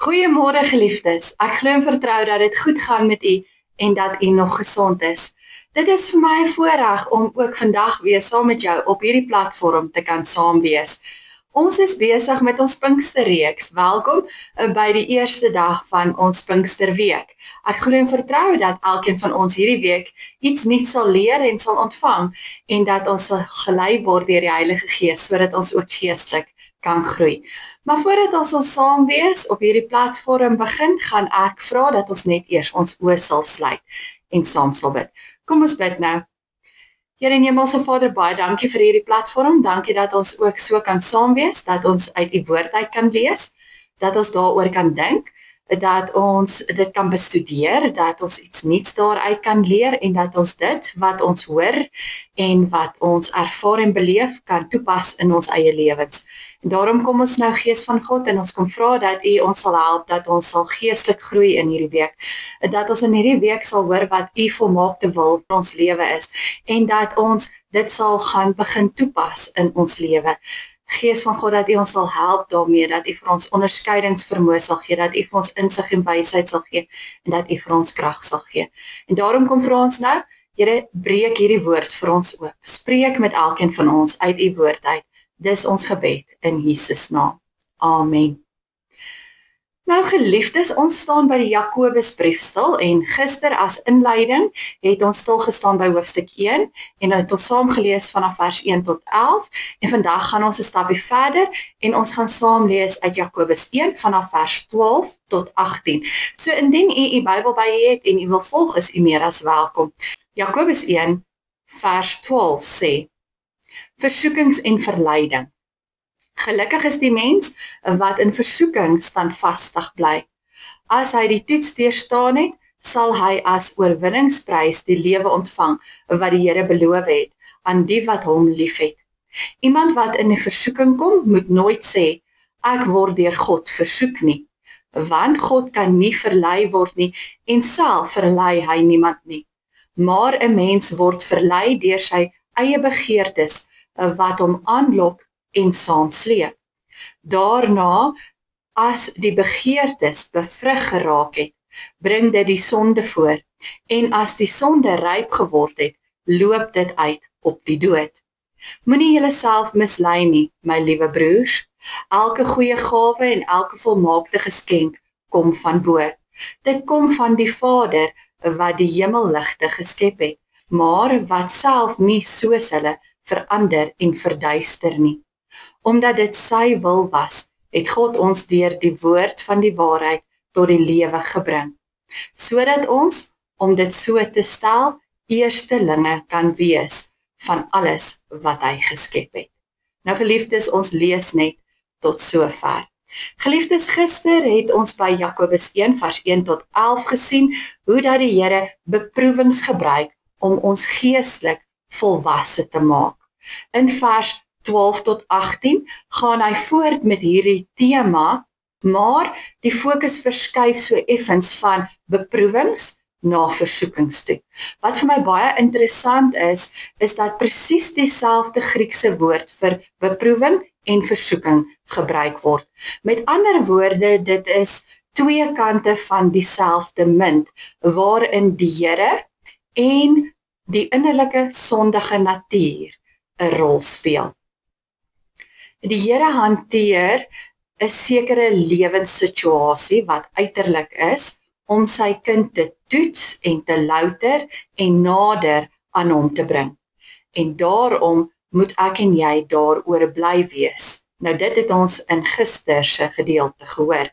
Goeiemôre geliefdes, ek glo en vertrou dat dit goed gaan met u en dat u nog gesond is. Dit is vir my 'n voorreg om ook vandag weer saam met jou op hierdie platform te kan saam wees. Ons is besig met ons Pinksterreeks. Welkom by die eerste dag van ons Pinksterweek. Ek glo en vertrou dat elkeen van ons hierdie week iets nuuts sal leer en sal ontvang en dat ons sal gelei word deur die Heilige Gees sodat ons ook geestelik kan groei. Maar voordat ons saam wees op hierdie platform begin, gaan ek vra dat ons net eers ons oë sal sluit en saam sal bid. Kom ons bid nou. Here en Hemelse Vader, baie dankie vir hierdie platform. Dankie dat ons ook so kan saam wees, dat ons uit u woord uit kan lees, dat ons daaroor kan dink, dat ons dit kan bestudeer, dat ons iets nuuts daaruit kan leer en dat ons dit wat ons hoor en wat ons ervaar en beleef kan toepas in ons eie lewens. En daarom kom ons nou Gees van God en ons kom vra dat u ons sal help, dat ons sal geestelik groei in hierdie week, dat ons in hierdie week sal hoor wat u volmaakte wil vir ons lewe is en dat ons dit sal gaan begin toepas in ons lewe. Gees van God, dat u ons sal help daarmee, dat u vir ons onderskeidingsvermoë sal gee, dat u vir ons insig en wysheid sal gee en dat u vir ons krag sal gee. En daarom kom vra ons nou, Here, breek hierdie woord vir ons oop. Spreek met elkeen van ons uit u woord uit. Dis ons gebed in Jesus naam. Amen. Nou geliefdes, ons staan by die Jakobusbrief stil en gister as inleiding het ons stil gestaan by hoofstuk 1 en het ons saam gelees vanaf vers 1 tot 11 en vandag gaan ons 'n stapie verder en ons gaan saam lees uit Jakobus 1 vanaf vers 12 tot 18. So indien u Bybel by u het en u wil volg, is u meer as welkom. Jakobus 1 vers 12 sê: Versoekings en verleiding. Gelukkig is die mens wat in versoeking standvastig bly. As hy die toets deurstaan het, sal hy as oorwinningsprys die lewe ontvang wat die Here beloof het aan die wat hom liefhet. Iemand wat in 'n versoeking kom, moet nooit sê, ek word deur God versoek nie, want God kan nie verlei word nie en self verlei hy niemand nie. Maar 'n mens word verlei deur sy eie begeertes wat hom aanlok en saamsleep. Daarna, as die begeertes bevrug geraak het, bring dit die sonde voor, en as die sonde ryp geword het, loop dit uit op die dood. Moenie julleself mislei nie, my liewe broers. Elke goeie gawe en elke volmaakte geskenk kom van bo. Dit kom van die Vader wat die hemelligte geskep het, maar wat self nie soos hulle verander en verduister nie. Omdat dit sy wil was, het God ons deur die woord van die waarheid tot die lewe gebring, sodat ons, om dit so te stel, eerstelinge kan wees van alles wat hy geskep het. Nou geliefdes, ons lees net tot sover. Geliefdes, gister het ons by Jakobus 1 vers 1 tot 11 gesien hoe dat die Here beproewings gebruik om ons geestelik volwasse te maak. In vers 12 tot 18 gaan hy voort met hierdie tema, maar die fokus verskuif so effens van beproewings na versoekings toe. Wat vir my baie interessant is dat presies dieselfde Griekse woord vir beproewing en versoeking gebruik word. Met ander woorde, dit is twee kante van dieselfde munt, waarin die Here en die innerlike sondige natuur 'n rol speel. Die Here hanteer 'n sekere lewenssituasie wat uiterlik is, om sy kind te toets en te louter en nader aan hom te bring. En daarom moet ek en jy daaroor bly wees. Nou dit het ons in gister se gedeelte gehoor.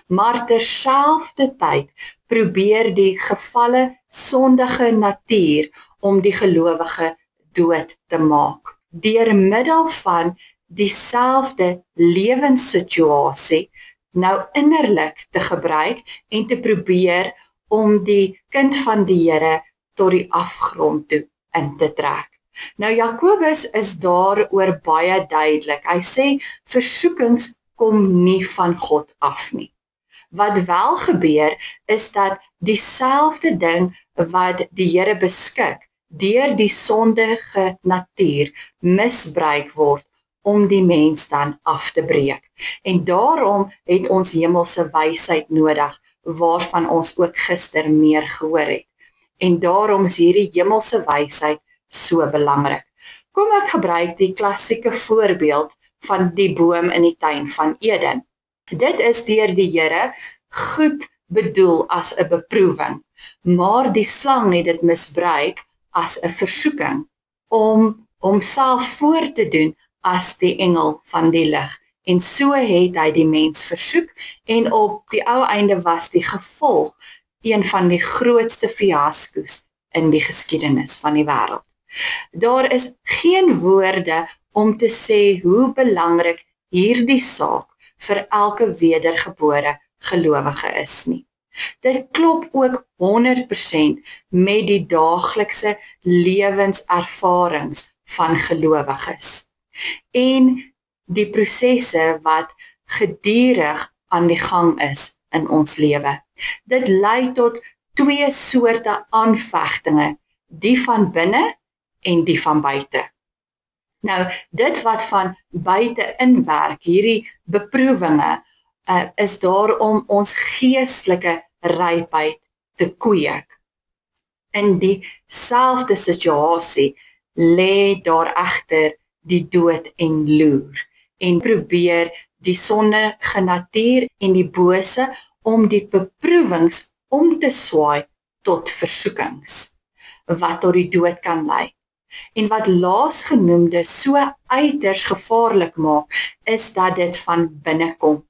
Maar terselfdertyd probeer die gefalle sondige natuur om die gelowige dood te maak. Deur middel van dieselfde lewenssituasie nou innerlik te gebruik en te probeer om die kind van die Here tot die afgrond toe in te trek. Nou Jakobus is daaroor baie duidelik. Hy sê versoekings kom nie van God af nie. Wat wel gebeur is dat dieselfde ding wat die Here beskik deur die sondige natuur misbruik word om die mens dan af te breek. En daarom het ons hemelse wysheid nodig, waarvan ons ook gister meer gehoor het. En daarom is hierdie hemelse wysheid so belangrik. Kom ek gebruik die klassieke voorbeeld van die boom in die tuin van Eden. Dit is deur die Here goed bedoel as 'n beproewing, maar die slang het dit misbruik as 'n versoeking om homself voor te doen as die engel van die lig. En so het hy die mens versoek en op die ou einde was die gevolg een van die grootste fiasko's in die geskiedenis van die wêreld. Daar is geen woorde om te sê hoe belangrik hierdie saak vir elke wedergebore gelowige is nie. Dit klop ook 100% met die daaglikse lewenservarings van gelowiges en die prosesse wat gedurig aan die gang is in ons lewe. Dit lei tot twee soorte aanvegtinge, die van binne en die van buite. Nou, dit wat van buite inwerk, hierdie beproewinge, is daar om ons geestelike rypheid te kweek. In dieselfde situasie lê daar egter die dood en loer en probeer die sondige natuur en die bose om die beproewings om te swaai tot versoekings, wat tot die dood kan lei. En wat laasgenoemde so uiters gevaarlik maak, is dat dit van binne kom,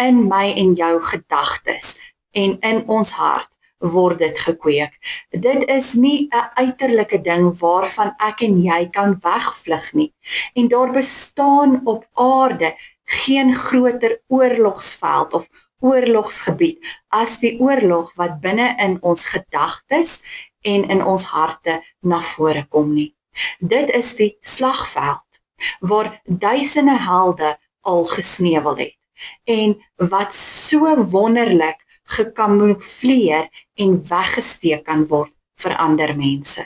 in my en jou gedagtes, en in ons hart word dit gekweek. Dit is nie 'n uiterlike ding waarvan ek en jy kan wegvlug nie, en daar bestaan op aarde geen groter oorlogsveld of oorlogsgebied as die oorlog wat binne in ons gedagtes en in ons harte na vore kom nie. Dit is die slagveld, waar duisende helde al gesneuwel het, en wat so wonderlik gekamoufleer en weggesteek kan word vir ander mense.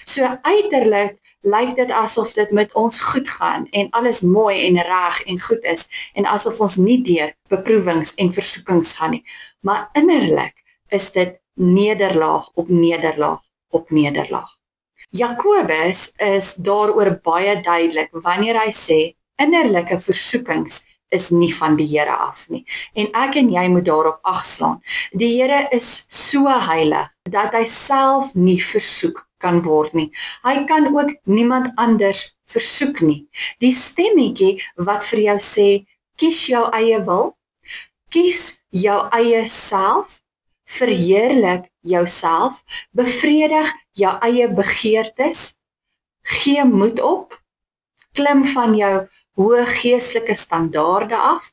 So uiterlik lyk dit asof dit met ons goed gaan, en alles mooi en reg en goed is, en asof ons nie deur beproewings en versoekings gaan nie, maar innerlik is dit nederlaag op nederlaag op nederlaag. Jakobus is daaroor baie duidelik wanneer hy sê, innerlike versoekings is nie van die Here af nie. En ek en jy moet daarop agslaan. Die Here is so heilig, dat hy self nie versoek kan word nie. Hy kan ook niemand anders versoek nie. Die stemmetjie wat vir jou sê, kies jou eie wil, kies jou eie self, verheerlik jouself, bevredig jou eie begeertes, gee moed op, klim van jou hoë geestelike standaarde af,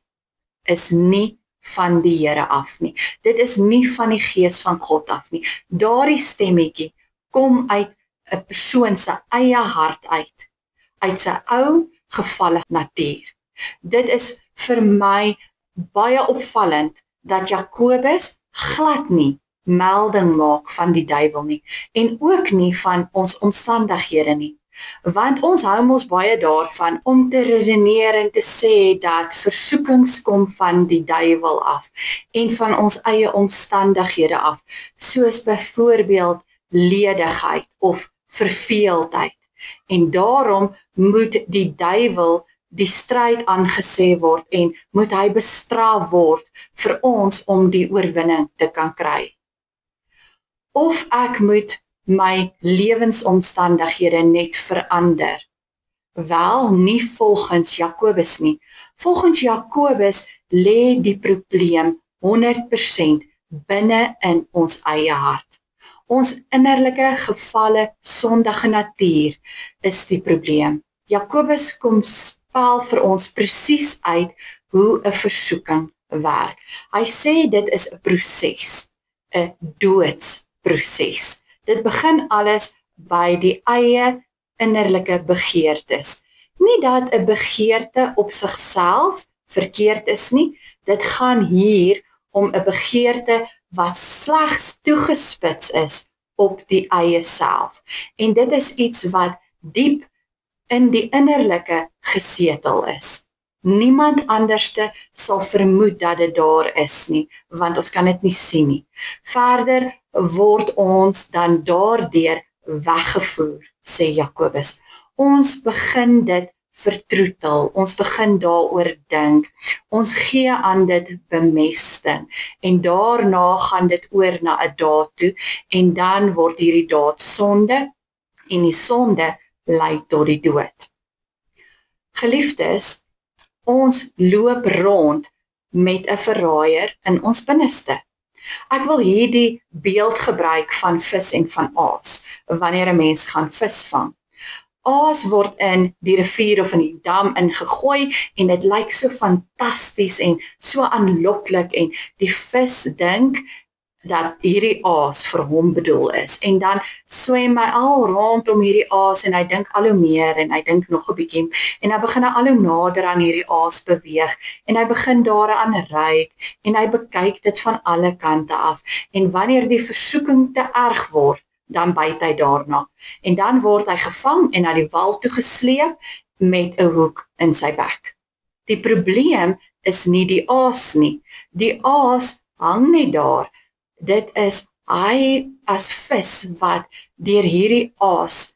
is nie van die Here af nie. Dit is nie van die Gees van God af nie. Daardie stemmetjie kom uit 'n persoon se eie hart uit sy ou gevalle natuur. Dit is vir my baie opvallend dat Jakobus glad nie melding maak van die duiwel nie, en ook nie van ons omstandighede nie. Want ons hou mos baie daarvan om te redeneer en te sê dat versoekings kom van die duiwel af en van ons eie omstandighede af, soos byvoorbeeld ledigheid of verveeldheid. En daarom moet die duiwel die stryd aangesê word en moet hy bestraf word vir ons om die oorwinning te kan kry. Of ek moet my lewensomstandighede net verander. Wel, nie volgens Jakobus nie. Volgens Jakobus lê die probleem 100% binne in ons eie hart. Ons innerlike gevalle sondige natuur is die probleem. Jakobus kom spel vir ons presies uit hoe 'n versoeking werk. Hy sê dit is 'n proses, 'n doodsproses. Dit begin alles by die eie innerlike begeertes. Nie dat 'n begeerte op sigself verkeerd is nie, dit gaan hier om 'n begeerte wat slegs toegespits is op die eie self. En dit is iets wat diep in die innerlike gesetel is. Niemand anderste sal vermoed dat dit daar is nie, want ons kan dit nie sien nie. Verder word ons dan daardeur weggevoer, sê Jakobus. Ons begin dit vertroetel, ons begin daaroor dink, ons gee aan dit bemesting, en daarna gaan dit oor na 'n daad toe, en dan word hierdie daad sonde, en die sonde lei tot die dood. Geliefdes, ons loop rond met 'n verraaier in ons binneste. Ek wil hierdie beeld gebruik van vis en van aas, wanneer 'n mens gaan vis vang. Aas word in die rivier of in die dam ingegooi en dit lyk so fantasties en so aanloklik en die vis dink dat hierdie aas vir hom bedoel is. En dan swem hy al rondom hierdie aas en hy dink al hoe meer en hy dink nog 'n bietjie en hy begin al hoe nader aan hierdie aas beweeg en hy begin daaraan ruik en hy bekyk dit van alle kante af. En wanneer die versoeking te erg word, dan byt hy daarna. En dan word hy gevang en na die wal toe gesleep met 'n hoek in sy bek. Die probleem is nie die aas nie. Die aas hang net daar. Dit is hy as vis wat deur hierdie aas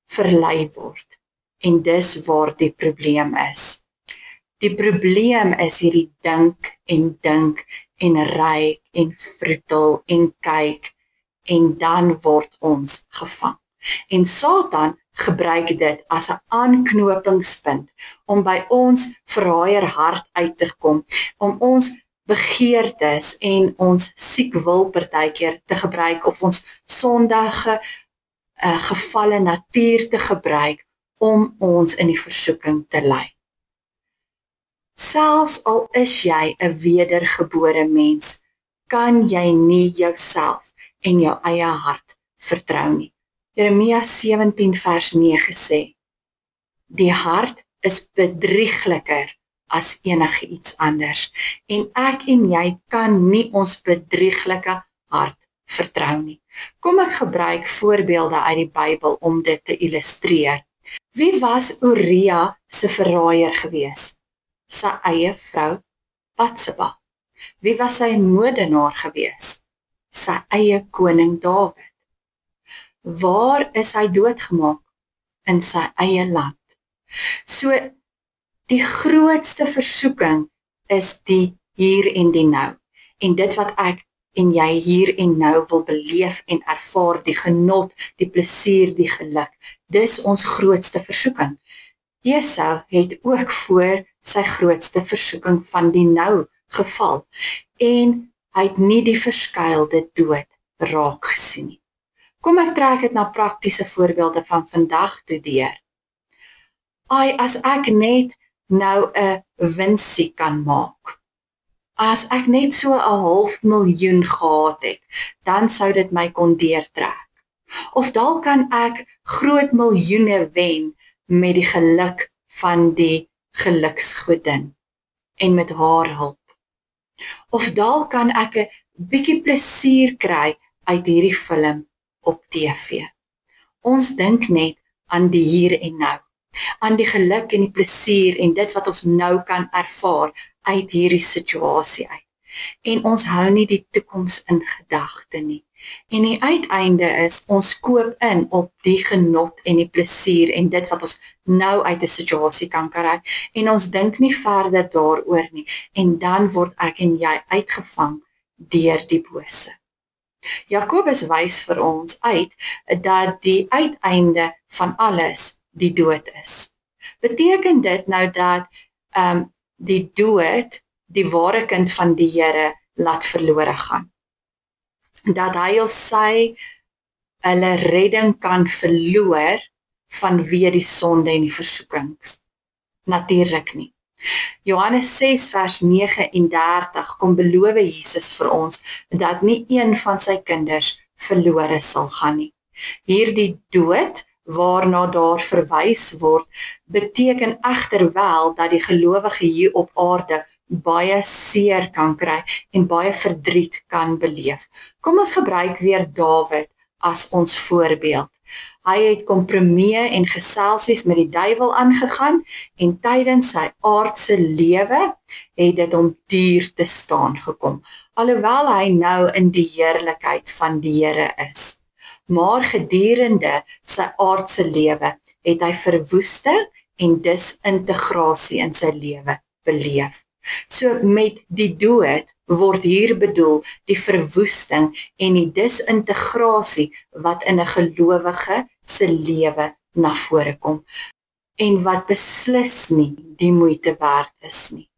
verlei word. En dis waar die probleem is. Die probleem is hierdie dink en ruik en vroetel en kyk en dan word ons gevang. En Satan gebruik dit as 'n aanknopingspunt om by ons verraaier hart uit te kom, om ons begeertes en ons siek wil partykeer te gebruik of ons sondige gevalle natuur te gebruik om ons in die versoeking te lei. Selfs al is jy 'n wedergebore mens, kan jy nie jouself en jou eie hart vertrou nie. Jeremia 17 vers 9 sê, die hart is bedriegliker as enige iets anders, en ek en jy kan nie ons bedrieglike hart vertrou nie. Kom ek gebruik voorbeelde uit die Bybel om dit te illustreer. Wie was Uria se verraaier gewees? Sy eie vrou Batseba. Wie was sy moordenaar gewees? Sy eie koning Dawid. Waar is hy doodgemaak? In sy eie land. So, die grootste versoeking is die hier en die nou. En dit wat ek en jy hier en nou wil beleef en ervaar, die genot, die plesier, die geluk, dis ons grootste versoeking. Esau het ook voor sy grootste versoeking van die nou geval, en hy het nie die verskuilde dood raak gesien nie. Kom ek trek dit na praktiese voorbeelde van vandag toe deur. As ek net nou 'n winsie kan maak, as ek net so 500.000 gehad het, dan sou dit my kon deurtrek. Of dalk kan ek groot miljoene wen met die geluk van die geluksgodin en met haar hulp. Of dalk kan ek 'n bietjie plesier kry uit hierdie film op TV. Ons dink net aan die hier en nou, aan die geluk en die plesier en dit wat ons nou kan ervaar uit hierdie situasie uit. En ons hou nie die toekoms in gedagte nie. En die uiteinde is, ons koop in op die genot en die plesier en dit wat ons nou uit 'n situasie kan kry. En ons dink nie verder daaroor nie. En dan word ek en jy uitgevang deur die bose. Jakobus wys vir ons uit dat die uiteinde van alles die dood is. Beteken dit nou dat die dood die ware kind van die Here laat verlore gaan? Dat hy of sy hulle redding kan verloor vanweë die sonde en die versoekings? Natuurlik nie. Johannes 6 vers 39 kom beloof Jesus vir ons dat nie een van sy kinders verlore sal gaan nie. Hierdie dood waarna daar verwys word, beteken egter wel dat die gelowige hier op aarde baie seer kan kry en baie verdriet kan beleef. Kom ons gebruik weer Dawid as ons voorbeeld. Hy het kompromieë en geselsies met die duiwel aangegaan en tydens sy aardse lewe het dit hom duur te staan gekom, alhoewel hy nou in die heerlikheid van die Here is. Maar gedurende sy aardse lewe het hy verwoesting en disintegrasie in sy lewe beleef. So met die dood word hier bedoel die verwoesting en die disintegrasie wat in 'n gelowige se lewe na vore kom en wat beslis nie die moeite werd is nie.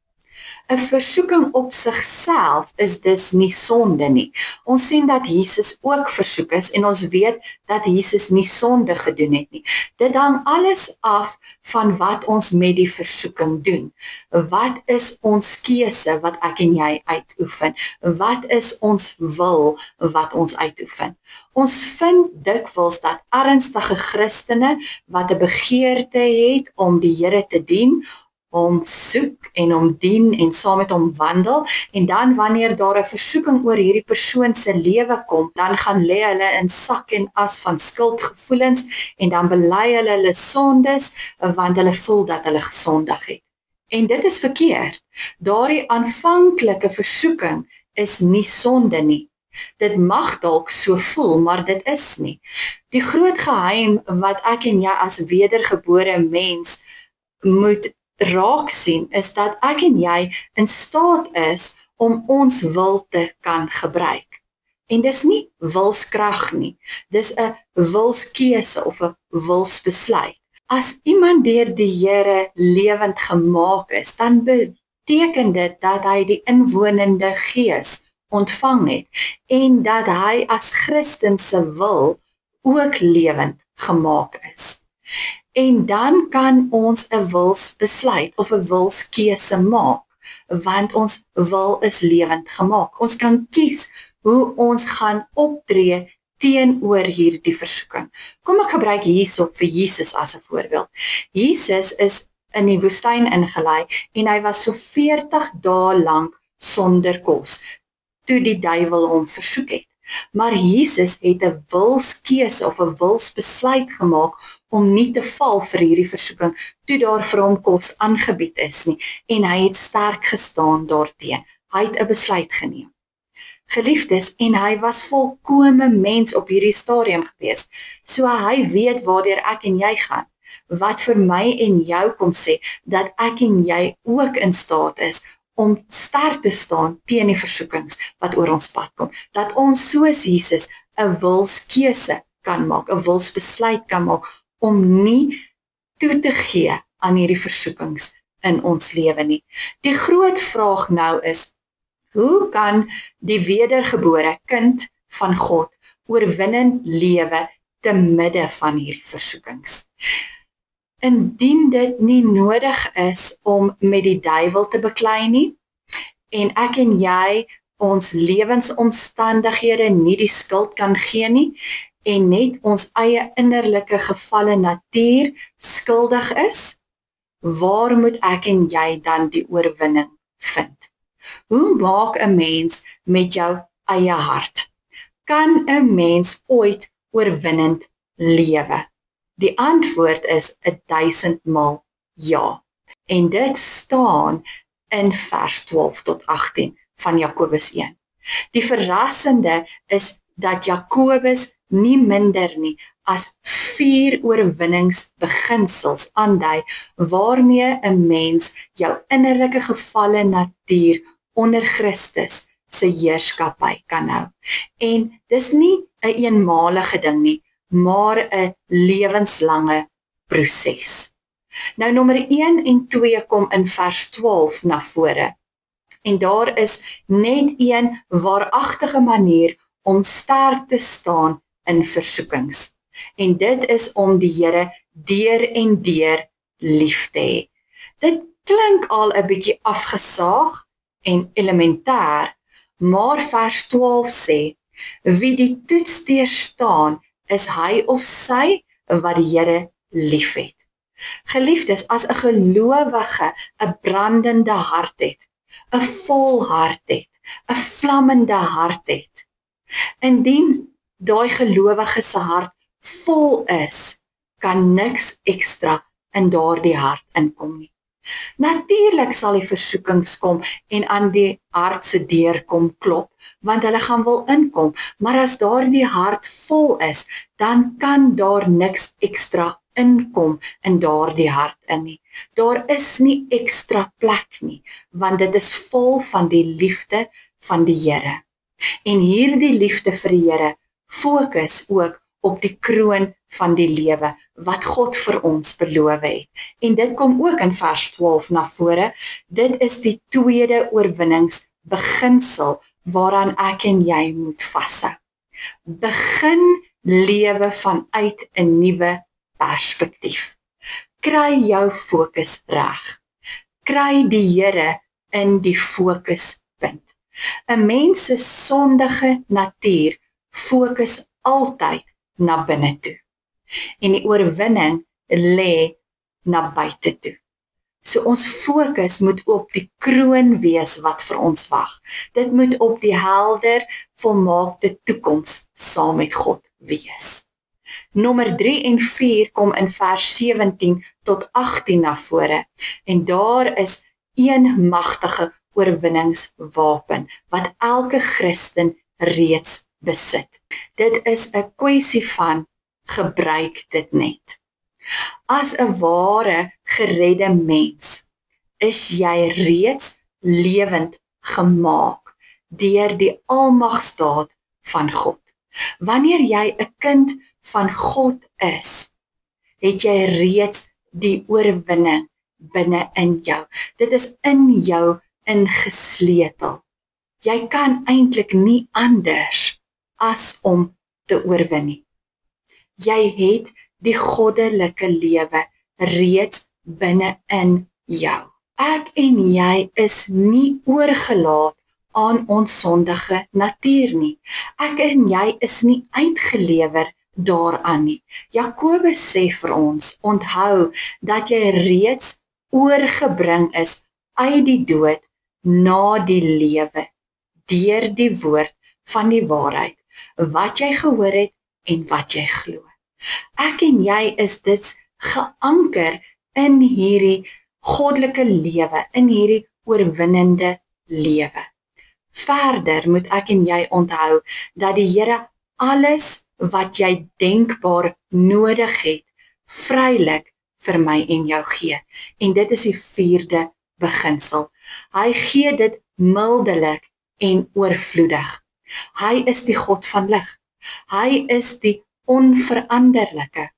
'n Versoeking op sigself is dus nie sonde nie. Ons sien dat Jesus ook versoek is en ons weet dat Jesus nie sonde gedoen het nie. Dit hang alles af van wat ons met die versoeking doen. Wat is ons keuse wat ek en jy uitoefen? Wat is ons wil wat ons uitoefen? Ons vind dikwels dat ernstige Christene wat 'n begeerte het om die Here te dien, hom soek en hom dien en saam met hom wandel, en dan wanneer daar 'n versoeking oor hierdie persoon se lewe kom, dan gaan lê hulle in sak en as van skuldgevoelens en dan bely hulle sondes want hulle voel dat hulle gesondig het. En dit is verkeerd. Daardie aanvanklike versoeking is nie sonde nie. Dit mag dalk so voel, maar dit is nie. Die groot geheim wat ek en jy as wedergebore mens moet raak sien, is dat ek en jy in staat is om ons wil te kan gebruik. En dis nie wilskrag nie, dis 'n wilskeuse of 'n wilsbesluit. As iemand deur die Here lewend gemaak is, dan beteken dit dat hy die inwonende Gees ontvang het en dat hy as Christen se wil ook lewend gemaak is. En dan kan ons 'n wilsbesluit of 'n wilskeuse maak, want ons wil is lewend gemaak. Ons kan kies hoe ons gaan optree teenoor hierdie versoeking. Kom ek gebruik hierso vir Jesus as 'n voorbeeld. Jesus is in die woestyn ingelei en hy was so 40 dae lank sonder kos, toe die duiwel hom versoek het. Maar Jesus het 'n wilskeuse of 'n wilsbesluit gemaak om nie te val vir hierdie versoeking, toe daar vir hom kos aangebied is nie, en hy het sterk gestaan daarteen. Hy het 'n besluit geneem. Geliefdes, en hy was volkome mens op hierdie stadium gewees, so hy weet waardeur ek en jy gaan, wat vir my en jou kom sê, dat ek en jy ook in staat is om sterk te staan teen die versoekings wat oor ons pad kom, dat ons soos Jesus 'n wilskeuse kan maak, 'n wilsbesluit kan maak, om nie toe te gee aan hierdie versoekings in ons lewe nie. Die groot vraag nou is, hoe kan die wedergebore kind van God oorwinnend lewe te midde van hierdie versoekings? Indien dit nie nodig is om met die duiwel te beklei nie, en ek en jy ons lewensomstandighede nie die skuld kan gee nie, en net ons eie innerlike gevalle natuur skuldig is, waar moet ek en jy dan die oorwinning vind? Hoe maak 'n mens met jou eie hart? Kan 'n mens ooit oorwinnend lewe? Die antwoord is 1000 maal ja. En dit staan in vers 12 tot 18 van Jakobus 1. Die verrassende is dat Jakobus nie minder nie as 4 oorwinningsbeginsels aandui waarmee 'n mens jou innerlike gevalle natuur onder Christus se heerskappy kan hou. En dis nie 'n eenmalige ding nie, maar 'n lewenslange proses. Nou nommer 1 en 2 kom in vers 12 na vore. En daar is net een waaragtige manier om sterk te staan in versoekings. En dit is om die Here deur en deur lief te hê. Dit klink al 'n bietjie afgesaag en elementêr, maar vers 12 sê, wie die toets deurstaan, is hy of sy wat die Here liefhet. Geliefdes, as 'n gelowige 'n brandende hart het, 'n vol hart het, 'n vlammende hart het, indien daai gelowige se hart vol is, kan niks ekstra in daardie hart inkom nie. Natuurlik sal die versoekings kom en aan die hart se deur kom klop, want hulle gaan wil inkom, maar as daardie hart vol is, dan kan daar niks ekstra inkom in daardie hart in nie. Daar is nie ekstra plek nie, want dit is vol van die liefde van die Here. En hierdie liefde vir die Here fokus ook op die kroon van die lewe wat God vir ons beloof het. En dit kom ook in vers 12 na vore. Dit is die tweede oorwinningsbeginsel waaraan ek en jy moet vashou. Begin lewe vanuit 'n nuwe perspektief. Kry jou fokus reg. Kry die Here in die fokuspunt. 'n Mens se sondige natuur fokus altyd na binne toe. En die oorwinning lê na buite toe. So ons fokus moet op die kroon wees wat vir ons wag. Dit moet op die helder, volmaakte toekoms saam met God wees. Nommer 3 en 4 kom in vers 17 tot 18 na vore. En daar is een magtige oorwinningswapen wat elke Christen reeds besit. Dit is 'n kwessie van gebruik dit net. As 'n ware geredde mens is jy reeds lewend gemaak deur die almagsdaad van God. Wanneer jy 'n kind van God is, het jy reeds die oorwinning binne in jou. Dit is in jou ingesleutel. Jy kan eintlik nie anders as om te oorwin nie. Jy het die goddelike lewe reeds binne in jou. Ek en jy is nie oorgelaat aan ons sondige natuur nie. Ek en jy is nie uitgelewer daaraan nie. Jakobus sê vir ons, onthou dat jy reeds oorgebring is uit die dood na die lewe, deur die woord van die waarheid, wat jy gehoor het en wat jy glo. Ek en jy is dit geanker in hierdie goddelike lewe, in hierdie oorwinnende lewe. Verder moet ek en jy onthou dat die Here alles wat jy denkbaar nodig het, vrylik vir my en jou gee. En dit is die 4de beginsel. Hy gee dit mildelik en oorvloedig. Hy is die God van lig. Hy is die onveranderlike.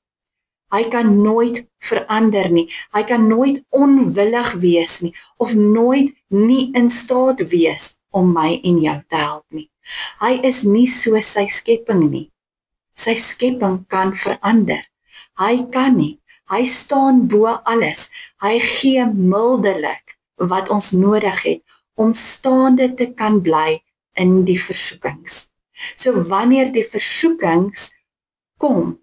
Hy kan nooit verander nie. Hy kan nooit onwillig wees nie, of nooit nie in staat wees om my en jou te help nie. Hy is nie so sy skepping nie. Sy skepping kan verander. Hy kan nie. Hy staan bo alles. Hy gee mildelik wat ons nodig het om staande te kan bly in die versoekings. So wanneer die versoekings kom,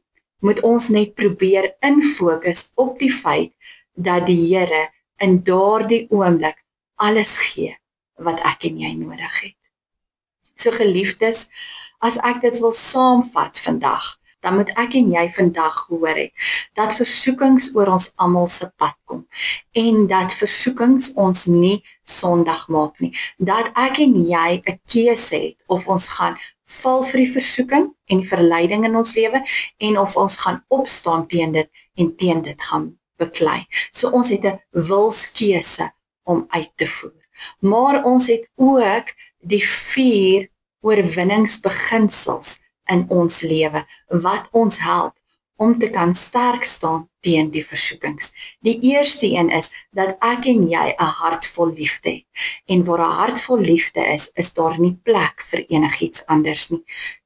moet ons net probeer infokus op die feit dat die Here in daardie oomblik alles gee wat ek en jy nodig het. So geliefdes, as ek dit wil saamvat vandag, dan moet ek en jy vandag hoor het, dat versoekings oor ons almal se pad kom, en dat versoekings ons nie sondig maak nie, dat ek en jy 'n keuse het, of ons gaan val vir die versoeking en die verleiding in ons lewe, en of ons gaan opstaan teen dit, en teen dit gaan beklei. So ons het 'n wilskeuse om uit te voer. Maar ons het ook die 4 oorwinningsbeginsels in ons lewe, wat ons help om te kan sterk staan teen die versoekings. Die eerste een is, dat ek en jy 'n hart vol liefde het. En waar 'n hart vol liefde is daar nie plek vir enigiets anders nie.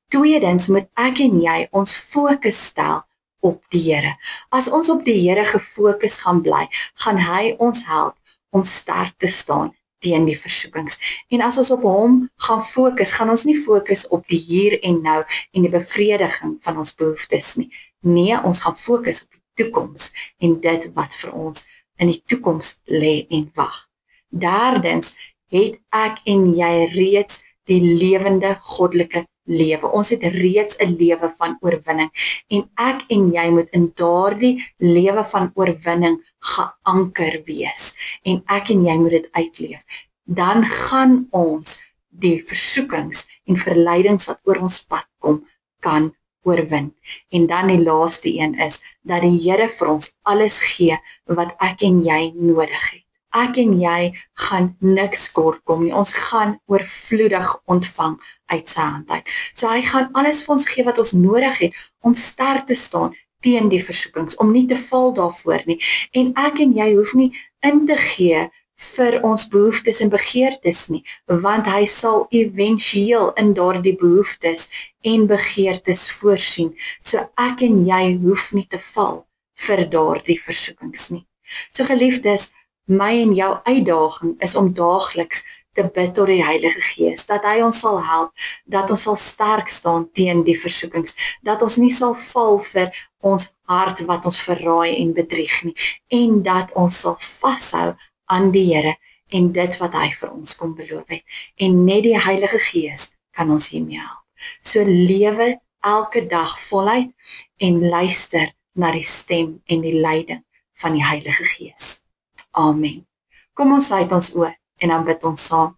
Tweedens moet ek en jy ons fokus stel op die Here. As ons op die Here gefokus gaan bly, gaan hy ons help om sterk te staan teen die versoekings. En as ons op hom gaan fokus, gaan ons nie fokus op die hier en nou en die bevrediging van ons behoeftes nie. Nee, ons gaan fokus op die toekoms en dit wat vir ons in die toekoms lê en wag. Derdens het ek en jy reeds die lewende goddelike lewe. Ons het reeds 'n lewe van oorwinning en ek en jy moet in daardie lewe van oorwinning geanker wees en ek en jy moet dit uitleef. Dan gaan ons die versoekings en verleidings wat oor ons pad kom, kan oorwin. En dan die laaste een is, dat die Here vir ons alles gee wat ek en jy nodig het. Ek en jy gaan niks kort kom nie, ons gaan oorvloedig ontvang uit sy hand uit. So hy gaan alles vir ons gee wat ons nodig het, om sterk te staan teen die versoekings, om nie te val daarvoor nie. En ek en jy hoef nie in te gee vir ons behoeftes en begeertes nie, want hy sal éventueel in daardie behoeftes en begeertes voorsien. So ek en jy hoef nie te val vir daardie versoekings nie. So geliefdes, my en jou uitdaging is om daagliks te bid tot die Heilige Gees, dat hy ons sal help, dat ons sal sterk staan teen die versoekings, dat ons nie sal val vir ons hart wat ons verraai en bedrieg nie, en dat ons sal vashou aan die Here en dit wat hy vir ons kom beloof het. En net die Heilige Gees kan ons hiermee help. So lewe elke dag voluit en luister na die stem en die leiding van die Heilige Gees. Amen. Kom ons sluit ons oë en dan bid ons saam.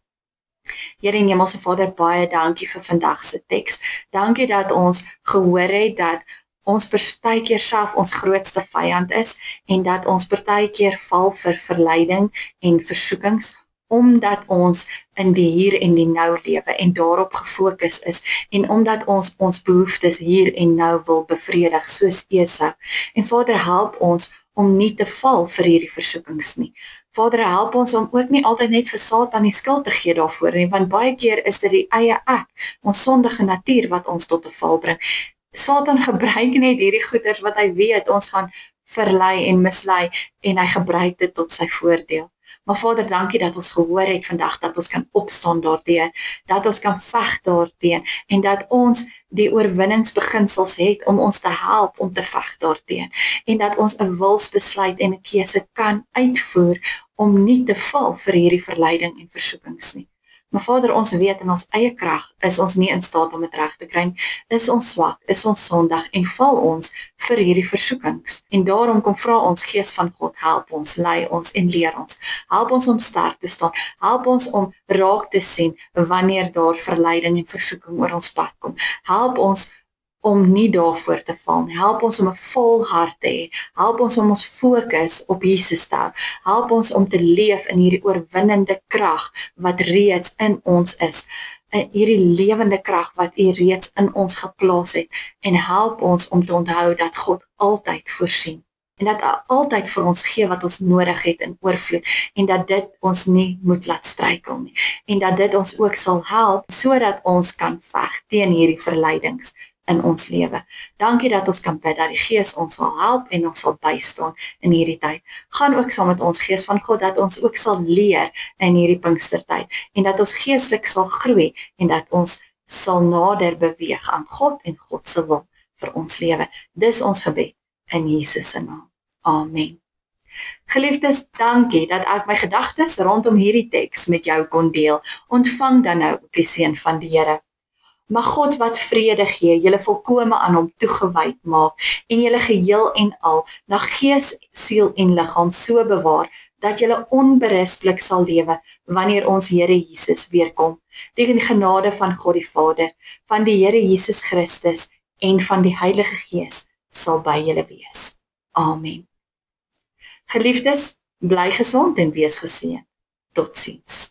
Here en Hemelse Vader, baie dankie vir vandag se teks. Dankie dat ons gehoor het dat ons partykeer self ons grootste vyand is en dat ons partykeer val vir verleiding en versoekings, omdat ons in die hier en die nou lewe en daarop gefokus is en omdat ons behoeftes hier en nou wil bevredig soos Esau. En Vader, help ons om nie te val vir hierdie versoekings nie. Vader, help ons om ook nie altyd net vir Satan die skuld te gee daarvoor nie, want baie keer is dit die eie ek, ons sondige natuur wat ons tot 'n val bring. Satan gebruik net hierdie goeders wat hy weet ons gaan verlei en mislei en hy gebruik dit tot sy voordeel. Maar Vader, dankie dat ons gehoor het vandag, dat ons kan opstaan daardeur, dat ons kan veg daarteen en dat ons die oorwinningsbeginsels het om ons te help om te veg daarteen en dat ons 'n wilsbesluit en 'n keuse kan uitvoer om nie te val vir hierdie verleiding en versoekings nie. Maar Vader, ons weet in ons eie krag is ons nie in staat om dit reg te kry, is ons swak, is ons sondig en val ons vir hierdie versoekings. En daarom kom vra ons Gees van God, help ons, lei ons en leer ons. Help ons om sterk te staan, help ons om raak te sien wanneer daar verleiding en versoeking oor ons pad kom. Help ons om nie daarvoor te val nie. Help ons om 'n vol hart te hê. Help ons om ons fokus op Jesus te hou. Help ons om te leef in hierdie oorwinnende krag wat reeds in ons is. Hierdie lewende krag wat U reeds in ons geplaas het. En help ons om te onthou dat God altyd voorsien. En dat hy altyd vir ons gee wat ons nodig het in oorvloed. En dat dit ons nie moet laat struikel nie. En dat dit ons ook sal help, sodat ons kan veg teen hierdie verleidings in ons lewe. Dankie dat ons kan bid, dat die Gees ons sal help en ons sal bystaan in hierdie tyd. Gaan ook saam met ons, Gees van God, dat ons ook sal leer in hierdie Pinkstertyd en dat ons geestelik sal groei en dat ons sal nader beweeg aan God en God se wil vir ons lewe. Dis ons gebed in Jesus se naam. Amen. Geliefdes, dankie dat ek my gedagtes rondom hierdie teks met jou kon deel. Ontvang dan nou die seën van die Here. Mag God wat vrede gee, julle volkome aan hom toegewyd maak en julle geheel en al na gees, siel en liggaam so bewaar dat julle onberispelik sal lewe wanneer ons Here Jesus weerkom. Die genade van God die Vader, van die Here Jesus Christus en van die Heilige Gees sal by julle wees. Amen. Geliefdes, bly gesond en wees geseën. Totsiens.